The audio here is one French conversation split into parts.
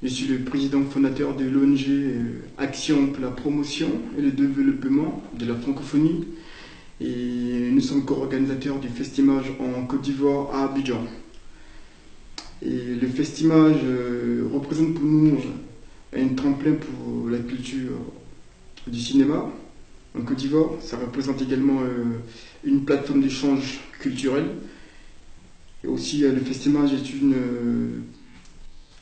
Je suis le président fondateur de l'ONG Action pour la promotion et le développement de la francophonie. Et nous sommes co-organisateurs du Festimage en Côte d'Ivoire à Abidjan. Et le Festimage représente pour nous un tremplin pour la culture du cinéma en Côte d'Ivoire. Ça représente également une plateforme d'échange culturel. Et aussi, le Festimage est une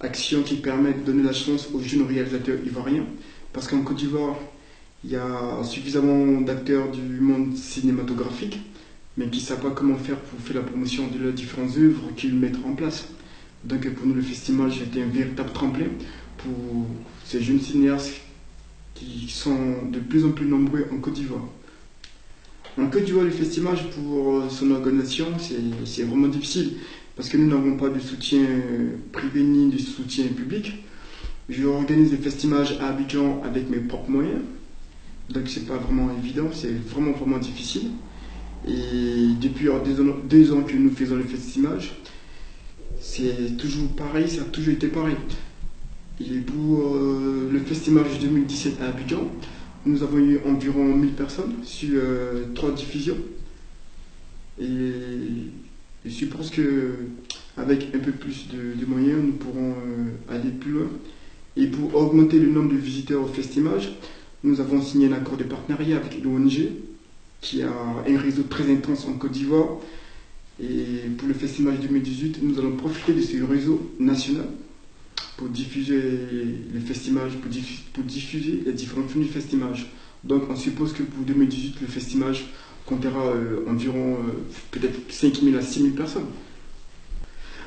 action qui permet de donner la chance aux jeunes réalisateurs ivoiriens. Parce qu'en Côte d'Ivoire, il y a suffisamment d'acteurs du monde cinématographique, mais qui ne savent pas comment faire pour faire la promotion de leurs différentes œuvres qu'ils mettent en place. Donc pour nous, le Festival était un véritable tremplin pour ces jeunes cinéastes qui sont de plus en plus nombreux en Côte d'Ivoire. En Côte d'Ivoire, le Festival, pour son organisation, c'est vraiment difficile parce que nous n'avons pas de soutien privé ni de soutien public. Je organise le Festival à Abidjan avec mes propres moyens, donc c'est pas vraiment évident, c'est vraiment difficile. Et depuis 2 ans que nous faisons le Festival, c'est toujours pareil, ça a toujours été pareil. Et pour le Festival 2017 à Abidjan, nous avons eu environ 1000 personnes sur 3 diffusions. Et je suppose qu'avec un peu plus de moyens, nous pourrons aller plus loin. Et pour augmenter le nombre de visiteurs au Festival, nous avons signé un accord de partenariat avec l'ONG, qui a un réseau très intense en Côte d'Ivoire. Et pour le Festival 2018, nous allons profiter de ce réseau national pour diffuser le Festival, pour diffuser les différents films du Festival. Donc on suppose que pour 2018, le Festival comptera environ peut-être 5000 à 6000 personnes.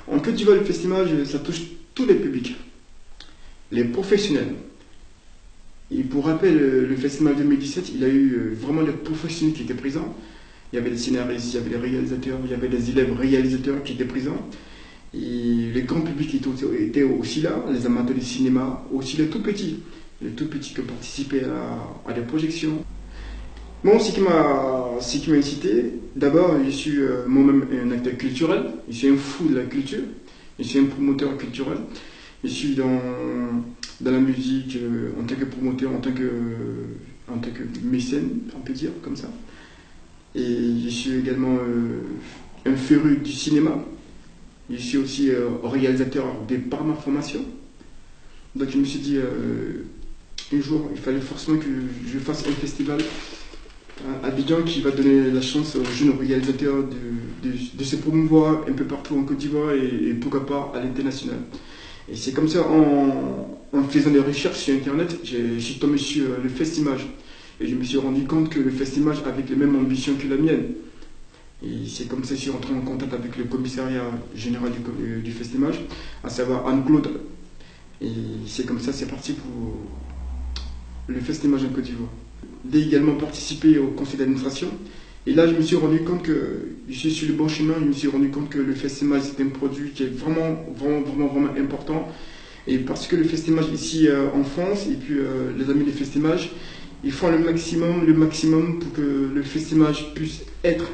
En Côte d'Ivoire, le Festival, ça touche tous les publics, les professionnels. Et pour rappel, le Festival 2017, il y a eu vraiment des professionnels qui étaient présents. Il y avait des scénaristes, il y avait des réalisateurs, il y avait des élèves réalisateurs qui étaient présents. Et le grand public était aussi là, les amateurs de cinéma, aussi les tout petits qui ont participé à des projections. Moi, ce qui m'a incité, d'abord, je suis moi-même un acteur culturel, je suis un fou de la culture, je suis un promoteur culturel, je suis dans la musique en tant que promoteur, en tant que mécène, on peut dire, comme ça. Et je suis également un féru du cinéma. Je suis aussi réalisateur par ma formation. Donc je me suis dit, un jour, il fallait forcément que je fasse un festival à Abidjan qui va donner la chance aux jeunes réalisateurs de se promouvoir un peu partout en Côte d'Ivoire et pourquoi pas à l'international. Et c'est comme ça, en faisant des recherches sur Internet, j'ai tombé sur le Festival. Et je me suis rendu compte que le Festival avait les mêmes ambitions que la mienne. Et c'est comme ça que je suis rentré en contact avec le commissariat général du Festival, à savoir Anne-Claude. Et c'est comme ça, c'est parti pour le Festival en Côte d'Ivoire. J'ai également participé au conseil d'administration. Et là, je me suis rendu compte que je suis sur le bon chemin. Je me suis rendu compte que le Festival, c'est un produit qui est vraiment important. Et parce que le Festival ici en France, et puis les amis du Festival, ils font le maximum pour que le Festival puisse être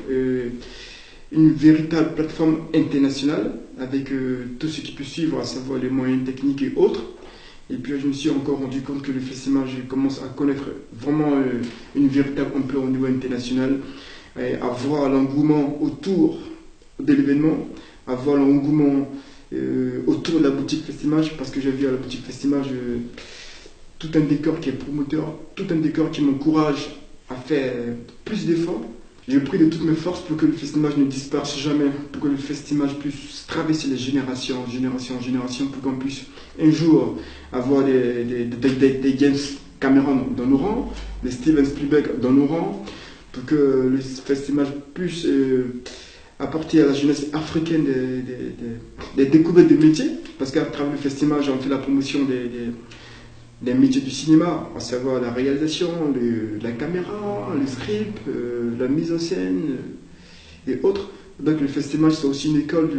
une véritable plateforme internationale avec tout ce qui peut suivre, à savoir les moyens techniques et autres. Et puis je me suis encore rendu compte que le Festival commence à connaître vraiment une véritable ampleur au niveau international, à voir l'engouement autour de l'événement, à voir l'engouement autour de la boutique Festival, parce que j'ai vu à la boutique Festival tout un décor qui est promoteur, tout un décor qui m'encourage à faire plus d'efforts. J'ai pris de toutes mes forces pour que le Festival ne disperse jamais, pour que le Festival puisse traverser les générations, pour qu'on puisse un jour avoir des James Cameron dans nos rangs, des Steven Spielberg dans nos rangs, pour que le Festival puisse apporter à la jeunesse africaine des découvertes de métiers, parce qu'à travers le Festival, on fait la promotion des métiers du cinéma, à savoir la réalisation, la caméra, le script, la mise en scène et autres. Donc le Festival, c'est aussi une école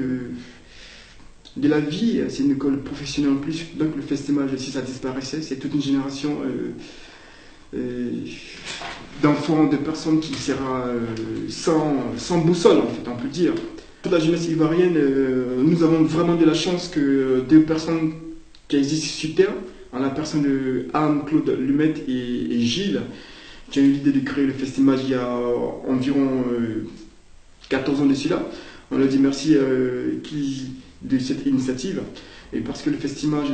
de la vie, c'est une école professionnelle en plus. Donc le Festival, si ça disparaissait, c'est toute une génération d'enfants, de personnes qui sera sans boussole, en fait, on peut dire. Pour la jeunesse ivoirienne, nous avons vraiment de la chance que deux personnes qui existent sur Terre, en la personne de Anne-Claude Lumette et Gilles, qui ont eu l'idée de créer le festival il y a environ 14 ans de cela. On leur dit merci de cette initiative, et parce que le festival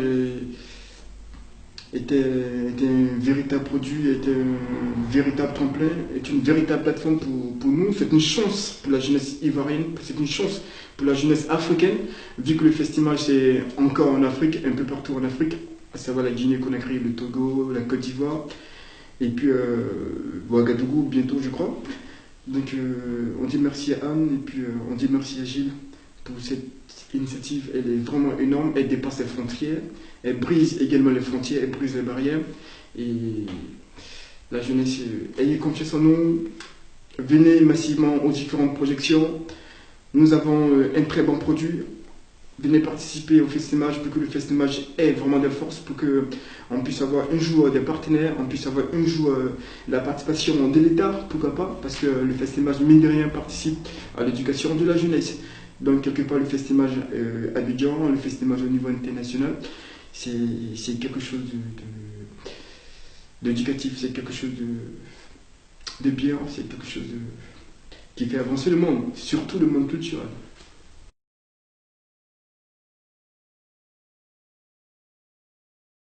était un véritable produit, était un véritable tremplin, est une véritable plateforme pour nous. C'est une chance pour la jeunesse ivoirienne, c'est une chance pour la jeunesse africaine, vu que le festival c'est encore en Afrique, un peu partout en Afrique, à savoir la Guinée-Conakry, le Togo, la Côte d'Ivoire, et puis Ouagadougou bientôt je crois. Donc on dit merci à Anne, et puis on dit merci à Gilles pour cette initiative. Elle est vraiment énorme, elle dépasse les frontières, elle brise également les frontières, elle brise les barrières. Et la jeunesse, ayez confiance en nous, venez massivement aux différentes projections. Nous avons un très bon produit. Venez participer au festival pour que le festival ait vraiment de force, pour qu'on puisse avoir un jour des partenaires, on puisse avoir un jour la participation de l'État, pourquoi pas, parce que le festival, mine de rien, participe à l'éducation de la jeunesse. Donc, quelque part, le festival Abidjan, le festival au niveau international, c'est quelque chose d'éducatif, c'est quelque chose de bien, c'est quelque chose qui fait avancer le monde, surtout le monde culturel.